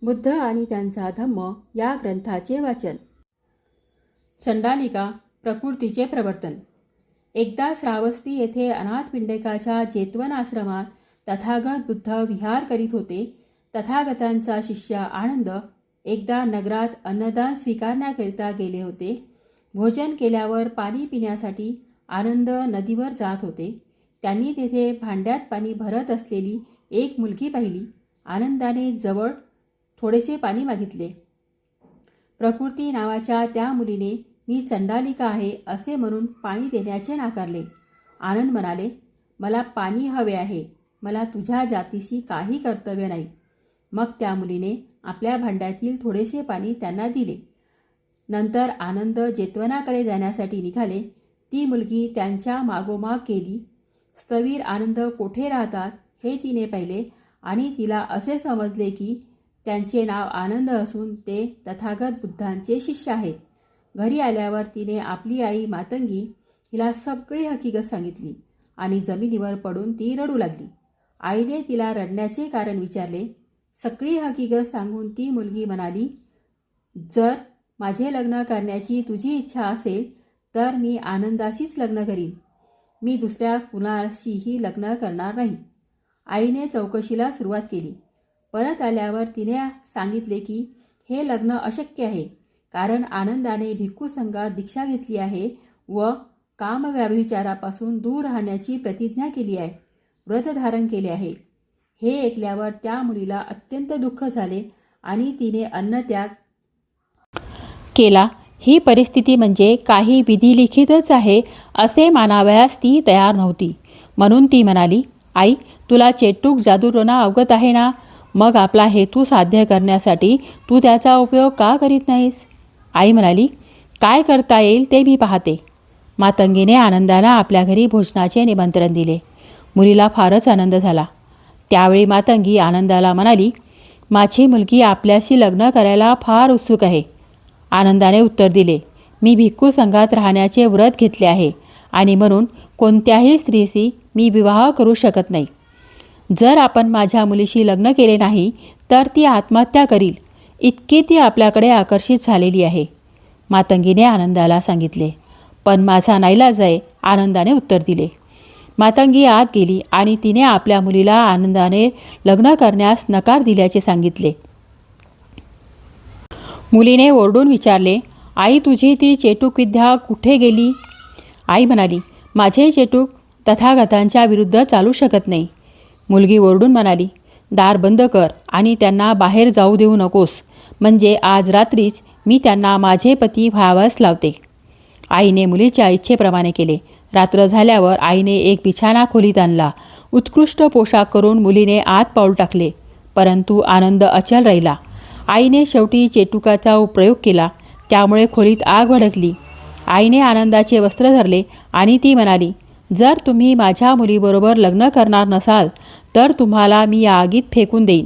बुद्ध आणि त्यांचा धम्म या ग्रंथाचे वाचन. चंडालिका प्रकृतीचे प्रवर्तन. एकदा श्रावस्ती येथे अनाथपिंडकाच्या जेतवन आश्रमात तथागत बुद्ध विहार करीत होते. तथागतांचा शिष्य आनंद एकदा नगरात अन्नदान स्वीकारण्याकरिता गेले होते. भोजन केल्यावर पाणी पिण्यासाठी आनंद नदीवर जात होते. त्यांनी तेथे भांड्यात पाणी भरत असलेली एक मुलगी पाहिली. आनंदाने जवळ थोडेसे पाणी मागितले. प्रकृती नावाच्या त्या मुलीने मी चंडालिका आहे असे म्हणून पाणी देण्याचे नाकारले. आनंद म्हणाले, मला पाणी हवे आहे, मला तुझ्या जातीशी काही कर्तव्य नाही. मग त्या मुलीने आपल्या भांड्यातील थोडेसे पाणी त्यांना दिले. नंतर आनंद जेतवनाकडे जाण्यासाठी निघाले. ती मुलगी त्यांच्या मागोमाग गेली. स्थवीर आनंद कोठे राहतात हे तिने पाहिले आणि तिला असे समजले की त्यांचे नाव आनंद असून ते तथागत बुद्धांचे शिष्य आहेत. घरी आल्यावर तिने आपली आई मातंगी हिला सगळी हकीकत सांगितली आणि जमिनीवर पडून ती रडू लागली. आईने तिला रडण्याचे कारण विचारले. सगळी हकीकत सांगून ती मुलगी म्हणाली, जर माझे लग्न करण्याची तुझी इच्छा असेल तर मी आनंदाशीच लग्न करीन. मी दुसऱ्या कुणाशीही लग्न करणार नाही. आईने चौकशीला सुरुवात केली. परत आल्यावर तिने सांगितले की हे लग्न अशक्य आहे, कारण आनंदाने भिक्खू संघात दीक्षा घेतली आहे व कामव्याभिचारापासून दूर राहण्याची प्रतिज्ञा केली आहे, व्रत धारण केले आहे. हे ऐकल्यावर त्या मुलीला अत्यंत दुःख झाले आणि तिने अन्नत्याग केला. ही परिस्थिती म्हणजे काही विधिलिखितच आहे असे मानावयास ती तयार नव्हती. म्हणून ती म्हणाली, आई, तुला चेटूक जादूटोणा अवगत आहे ना? मग आपला हेतू साध्य करण्यासाठी तू त्याचा उपयोग का करीत नाहीस? आई म्हणाली, काय करता येईल ते मी पाहते. मातंगीने आनंदाला आपल्या घरी भोजनाचे निमंत्रण दिले. मुलीला फारच आनंद झाला. त्यावेळी मातंगी आनंदाला म्हणाली, माझी मुलगी आपल्याशी लग्न करायला फार उत्सुक आहे. आनंदाने उत्तर दिले, मी भिक्खू संघात राहण्याचे व्रत घेतले आहे आणि म्हणून कोणत्याही स्त्रीशी मी विवाह करू शकत नाही. जर आपण माझ्या मुलीशी लग्न केले नाही तर ती आत्महत्या करील, इतकी ती आपल्याकडे आकर्षित झालेली आहे. मातंगीने आनंदाला सांगितले. पण माझा नाईलाज आहे, आनंदाने उत्तर दिले. मातंगी आत गेली आणि तिने आपल्या मुलीला आनंदाने लग्न करण्यास नकार दिल्याचे सांगितले. मुलीने ओरडून विचारले, आई, तुझी ती चेटूक विद्या कुठे गेली? आई म्हणाली, माझे चेटूक तथागतांच्या विरुद्ध चालू शकत नाही. मुलगी ओरडून म्हणाली, दार बंद कर आणि त्यांना बाहेर जाऊ देऊ नकोस, म्हणजे आज रात्रीच मी त्यांना माझे पती व्हावयास लावते. आईने मुलीच्या इच्छेप्रमाणे केले. रात्र झाल्यावर आईने एक बिछाना खोलीत आणला. उत्कृष्ट पोशाख करून मुलीने आत पाऊल टाकले. परंतु आनंद अचल राहिला. आईने शेवटी चेटुकाचा प्रयोग केला. त्यामुळे खोलीत आग भडकली. आईने आनंदाचे वस्त्र धरले आणि ती म्हणाली, जर तुम्ही माझ्या मुलीबरोबर लग्न करणार नसाल तर तुम्हाला मी या आगीत फेकून देईन.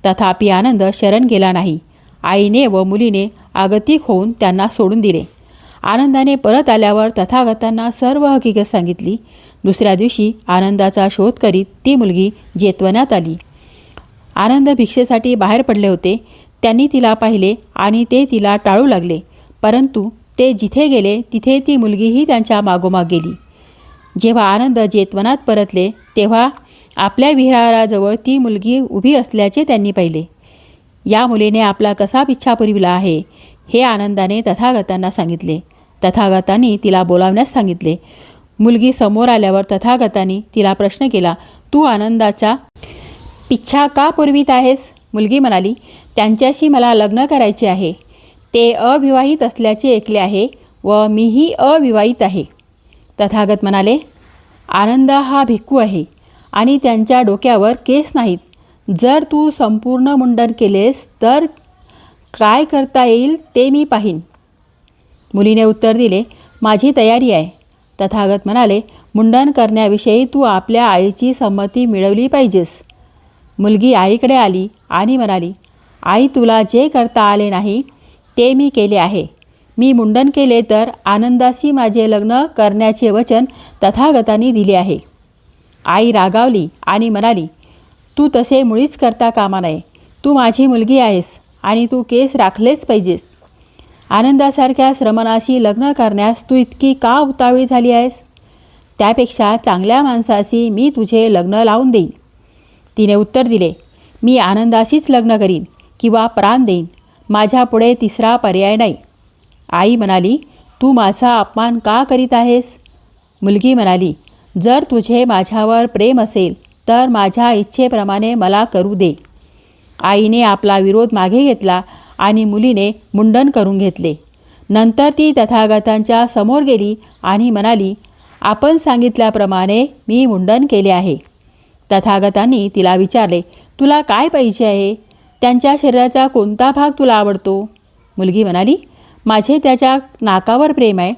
तथापि आनंद शरण गेला नाही. आईने व मुलीने आगतिक होऊन त्यांना सोडून दिले. आनंदाने परत आल्यावर तथागतांना सर्व हकीकत सांगितली. दुसऱ्या दिवशी आनंदाचा शोध करीत ती मुलगी जेतवनात आली. आनंद भिक्षेसाठी बाहेर पडले होते. त्यांनी तिला पाहिले आणि ते तिला टाळू लागले. परंतु ते जिथे गेले तिथे ती मुलगीही त्यांच्या मागोमाग गेली. जेव्हा आनंद जेतवनात परतले तेव्हा आपल्या विहाराजवळ ती मुलगी उभी असल्याचे त्यांनी पाहिले. या मुलीने आपला कसा पिच्छा पुरविला आहे हे आनंदाने तथागतांना सांगितले. तथागतांनी तिला बोलावण्यास सांगितले. मुलगी समोर आल्यावर तथागतांनी तिला प्रश्न केला, तू आनंदाचा पिच्छा का पुरवित आहेस? मुलगी म्हणाली, त्यांच्याशी मला लग्न करायचे आहे. ते अविवाहित असल्याचे ऐकले आहे व मीही अविवाहित आहे. तथागत म्हणाले, आनंद हा भिक्खू आहे आणि त्यांच्या डोक्यावर केस नाहीत. जर तू संपूर्ण मुंडन केलेस तर काय करता येईल ते मी पाहीन. मुलीने उत्तर दिले, माझी तयारी आहे. तथागत म्हणाले, मुंडन करण्याविषयी तू आपल्या आईची संमती मिळवली पाहिजेस. मुलगी आईकडे आली आणि म्हणाली, आई, तुला जे करता आले नाही ते मी केले आहे. मी मुंडन केले तर आनंदाशी माझे लग्न करण्याचे वचन तथागतांनी दिले आहे. आई रागावली आणि म्हणाली, तू तसे मुळीच करता कामा नये. तू माझी मुलगी आहेस आणि तू केस राखलेच पाहिजेस. आनंदासारख्या श्रमणाशी लग्न करण्यास तू इतकी का उतावळी झाली आहेस? त्यापेक्षा चांगल्या माणसाशी मी तुझे लग्न लावून देईन. तिने उत्तर दिले, मी आनंदाशीच लग्न करीन किंवा प्राण देईन. माझ्यापुढे तिसरा पर्याय नाही. आई म्हणाली, तू माझा अपमान का करीत आहेस? मुलगी म्हणाली, जर तुझे माझ्यावर प्रेम असेल तर माझ्या इच्छेप्रमाणे मला करू दे. आईने आपला विरोध मागे घेतला आणि मुलीने मुंडन करून घेतले. नंतर ती तथागतांच्या समोर गेली आणि म्हणाली, आपण सांगितल्याप्रमाणे मी मुंडन केले आहे. तथागतांनी तिला विचारले, तुला काय पाहिजे आहे? त्यांच्या शरीराचा कोणता भाग तुला आवडतो? मुलगी म्हणाली, माझे त्याच्या नाकावर प्रेम आहे,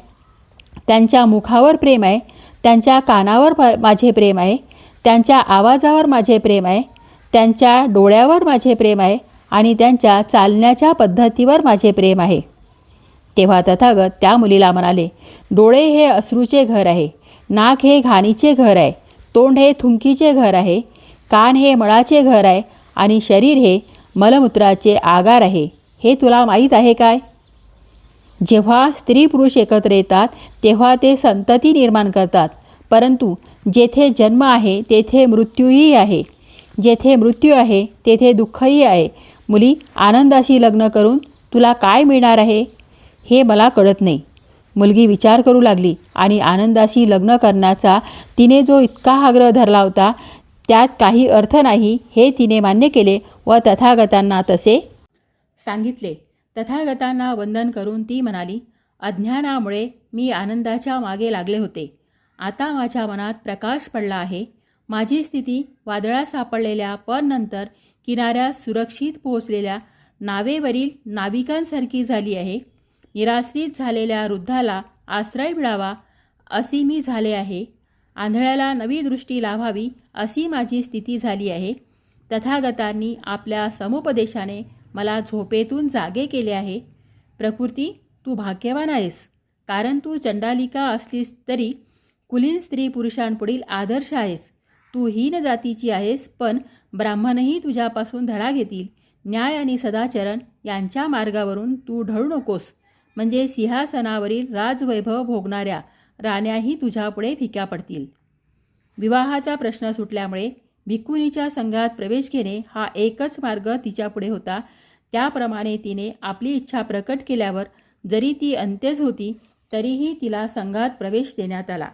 त्यांच्या मुखावर प्रेम आहे, त्यांच्या कानावर माझे प्रेम आहे, त्यांच्या आवाजावर माझे प्रेम आहे, त्यांच्या डोळ्यावर माझे प्रेम आहे आणि त्यांच्या चालण्याच्या पद्धतीवर माझे प्रेम आहे. तेव्हा तथागत त्या मुलीला म्हणाले, डोळे हे अश्रूचे घर आहे, नाक हे घाणीचे घर आहे, तोंड हे थुंकीचे घर आहे, कान हे मळाचे घर आहे आणि शरीर हे मलमूत्राचे आगार आहे. हे तुला माहीत आहे काय? जेव्हा स्त्री पुरुष एकत्र येतात तेव्हा ते संतती निर्माण करतात, परंतु जेथे जन्म आहे तेथे मृत्यूही आहे, जेथे मृत्यू आहे तेथे दुःखही आहे. मुली, आनंदाशी लग्न करून तुला काय मिळणार आहे हे मला कळत नाही. मुलगी विचार करू लागली आणि आनंदाशी लग्न करण्याचा तिने जो इतका आग्रह धरला होता त्यात काही अर्थ नाही हे तिने मान्य केले व तथागतांना तसे सांगितले. तथागतांना वंदन करून ती म्हणाली, अज्ञानामुळे मी आनंदाच्या मागे लागले होते. आता माझ्या मनात प्रकाश पडला आहे. माझी स्थिती वादळात सापडलेल्या पण नंतर किनाऱ्यात सुरक्षित पोहोचलेल्या नावेवरील नाविकांसारखी झाली आहे. निराश्रित झालेल्या वृद्धाला आश्रय मिळावा अशी मी झाले आहे. आंधळ्याला नवी दृष्टी लाभावी अशी माझी स्थिती झाली आहे. तथागतांनी आपल्या समुपदेशाने मला झोपेतून जागे केले आहे. प्रकृती, तू भाग्यवान आहेस, कारण तू चंडालिका असलीस तरी कुलीन स्त्री पुरुषांपुढील आदर्श आहेस. तू हीन जातीची आहेस, पण ब्राह्मणही तुझ्यापासून धडा घेतील. न्याय आणि सदाचरण यांच्या मार्गावरून तू ढळू नकोस, म्हणजे सिंहासनावरील राजवैभव भोगणाऱ्या राण्याही तुझ्यापुढे फिक्या पडतील. विवाहाचा प्रश्न सुटल्यामुळे भिक्खुनीच्या संघात प्रवेश घेणे हा एकच मार्ग तिच्यापुढे होता. त्याप्रमाणे तिने आपली इच्छा प्रकट केल्यावर जरी ती अंत्यज होती तरीही तिला संघात प्रवेश देण्यात आला.